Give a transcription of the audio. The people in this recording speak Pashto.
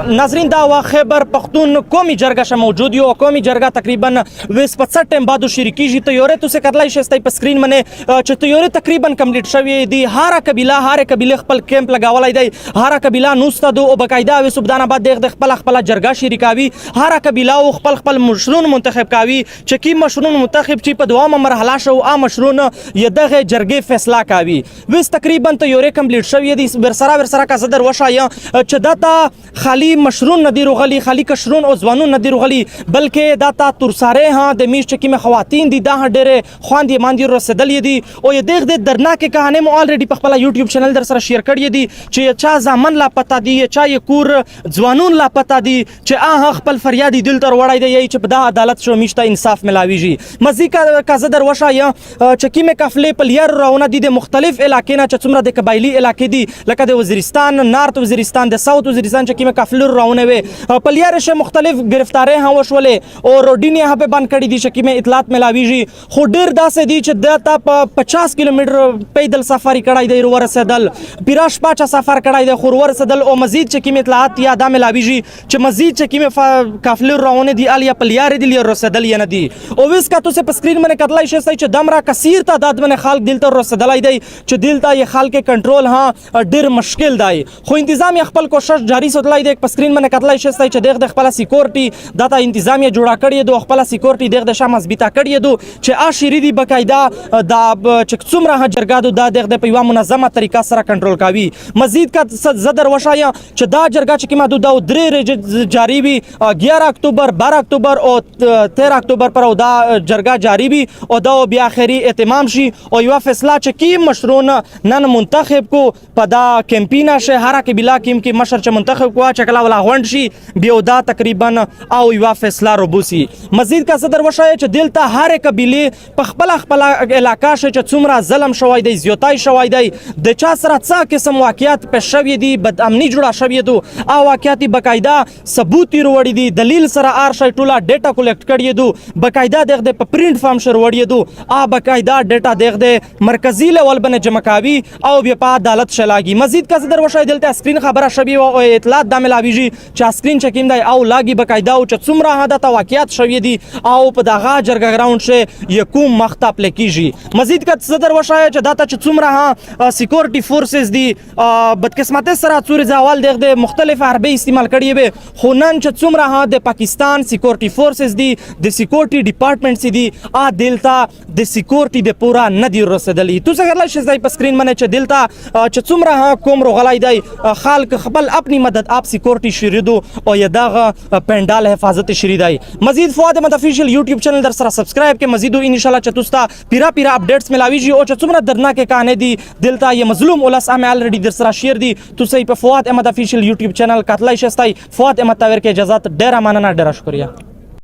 ناظرین دا وا خیبر پختون قومي جرګه شه موجود یو قومي جرګه تقریبا 20-25 ټیم بعد شریکی جی تیورې تو سے کتلای شستای په سکرین منه چې تیورې تقریبا کمپلیټ شوی دی هر قبیله خپل کیمپ لگاولای دی هر قبیله نوسته دو او بقاعده و سبدان آباد د خپل جرګه شریکاوي هر قبیله او خپل مشرون منتخب کاوي چې کی مشرون منتخب چې په دوامه مرحله شو ا مشرون یدغه جرګه فیصله کاوي وس تقریبا تیورې کمپلیټ شوی دی ورسره کا صدر وشایا چې داتا خالی مشرون ندی رغلی خالی کشرون او ځوانون ندی رغلی بلکې داتا ترساره ها د میش چې کې خواتین دي دا ډېر خواندې ماندې رسیدلې دي او دغه د درناکه کہانی مو الریډي په خپل یوټیوب چینل در سره شیر کړی دي چې چا ځامن لا پتا دي چا یې کور ځوانون لا پتا دي چې خپل فریادي دل تر وړای دی چې په دا عدالت شو میشته انصاف ملاویږي مزید کا زدر وشایا چې کې مې کفلې پلیر راونه دي د مختلف علاقې نه چې څومره د قبایلی علاقې دي لکه د وزیرستان نارت وزیرستان د ساوث وزیرستان چې کې مې کفلر راونه وي پلیر شه مختلف گرفتاری ها وشولې او روډینی ها په بند کړی دي چې کې مې اطلاعات ملاویږي خو ډیر داسې دي چې د تا 50 کیلومتر پیدل سفر کړای دی ورسېدل پیراش پاچا سفر کړای دی خو ورسېدل او مزید چې کې مې اطلاعات یا د ملاویږي چې مزید چې کې مې کفلر راونه دي الیا پلیر دي رسېدل یا نه دي او وس کا تو په سکرین باندې کتلای شي چې دمرا کثیر تعداد باندې خلک دل تر رسېدلای دی چې دل ته یې خلک کنټرول ها ډیر مشکل دی خو انتظام خپل کوشش جاری ساتلای دی په سکرین باندې کتلای شي چې د خپل سکیورټي داتا انتظامیه جوړه کړی دو خپل سکیورټي د شمس بیتا کړی دو چې اشری دی بقاعده دا چې څومره جرګادو دا د په منظمه طریقه سره کنټرول کوي مزید کا زدر وشایا چې دا جرګه چې ما دا درې جاری وي 11 اکتوبر 12 اکتوبر او 13 اکتوبر پر دا جرګه جاری وي او دا بیا اخري اتمام شي او یو فیصله چې کی مشرون نن منتخب کو په دا کمپینا شه هر قبیله کې مشر چې منتخب کو چکلا ولا غونډ شي بیا دا تقریبا او یو فیصله روبوسی مزید کا صدر وشای چې دلته هر قبیله په خپل علاقه شه چې څومره ظلم شوی دی زیاتای شوی دی د چا سره څه قسم واقعیت په شوی دی بد امنی جوړه شوی دو او واقعیت بقاعده ثبوت وروړي دي دلیل سره ار شای ټوله ډیټا کلیکټ کړی دو بقاعده دغه په پرینټ فارم شر وړي دو بقاعده ډیټا دغه مرکزی لیول باندې جمع کاوي او بیا په عدالت شلاګي مزید کا صدر وشای دلته سکرین خبره شوی او اطلاعات د ملاویږي چې سکرین چکیم دی او لاګي بقاعده او چې څومره حادثه واقعیت شوی دي او په دغه جرګه ګراوند شه یکوم مخته پلی کیږي مزید کا صدر وشای چې داته چې څومره سکیورټي فورسز دي بدقسمت سره څوري ځوال د مختلف حربي استعمال کړي به خو نن چې څومره د پاکستان سکیورټي فورسز دي د سکیورټي ډپارټمنټ دي دلته د سکیورټي د پورا ندی رسیدلې تو څنګه لای شي په سکرین باندې چې دلته چې څومره کوم روغلای دی خلک خپل خپل مدد آپ سکیورټي شریدو او یداغه پندال حفاظت شریدای مزید فؤاد احمد افیشل یوټیوب چینل در سره سبسکرایب کې مزید ان شاء الله چتوستا پیرا اپډیټس ملاویږي او چې څومره درناکه کہانی دي دلته یې مظلوم ولس ام الریډي در سره شیر دي تو صحیح په فؤاد احمد افیشل یوټیوب چینل کتلای شستای فؤاد احمد تاور کې اجازه ډیر مننه ډیر شکریہ